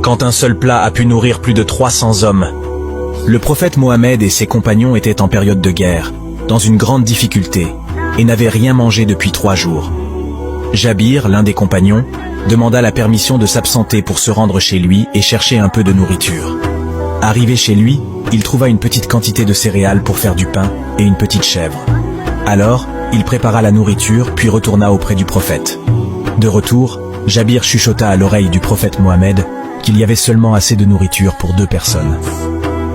quand un seul plat a pu nourrir plus de 300 hommes. Le prophète Mohammed et ses compagnons étaient en période de guerre, dans une grande difficulté, et n'avaient rien mangé depuis 3 jours. Jabir, l'un des compagnons, demanda la permission de s'absenter pour se rendre chez lui et chercher un peu de nourriture. Arrivé chez lui, il trouva une petite quantité de céréales pour faire du pain et une petite chèvre. Alors, il prépara la nourriture puis retourna auprès du prophète. De retour, Jabir chuchota à l'oreille du prophète Mohammed qu'il y avait seulement assez de nourriture pour 2 personnes.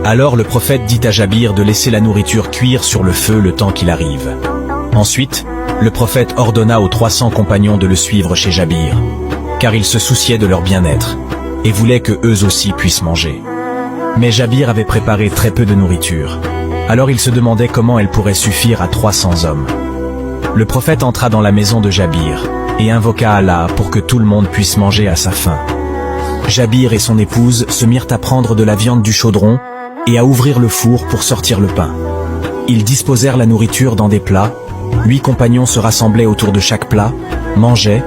Alors le prophète dit à Jabir de laisser la nourriture cuire sur le feu le temps qu'il arrive. Ensuite, le prophète ordonna aux 300 compagnons de le suivre chez Jabir, car il se souciait de leur bien-être et voulait que eux aussi puissent manger. Mais Jabir avait préparé très peu de nourriture, alors il se demandait comment elle pourrait suffire à 300 hommes. Le prophète entra dans la maison de Jabir et invoqua Allah pour que tout le monde puisse manger à sa faim. Jabir et son épouse se mirent à prendre de la viande du chaudron et à ouvrir le four pour sortir le pain. Ils disposèrent la nourriture dans des plats. 8 compagnons se rassemblaient autour de chaque plat, mangeaient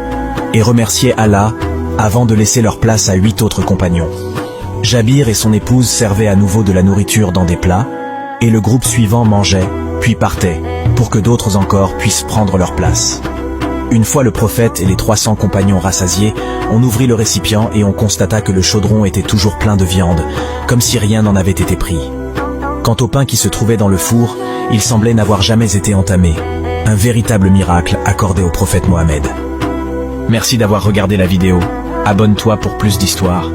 et remerciaient Allah avant de laisser leur place à 8 autres compagnons. Jabir et son épouse servaient à nouveau de la nourriture dans des plats, et le groupe suivant mangeait, puis partait, pour que d'autres encore puissent prendre leur place. Une fois le prophète et les 300 compagnons rassasiés, on ouvrit le récipient et on constata que le chaudron était toujours plein de viande, comme si rien n'en avait été pris. Quant au pain qui se trouvait dans le four, il semblait n'avoir jamais été entamé. Un véritable miracle accordé au prophète Mohammed. Merci d'avoir regardé la vidéo. Abonne-toi pour plus d'histoires.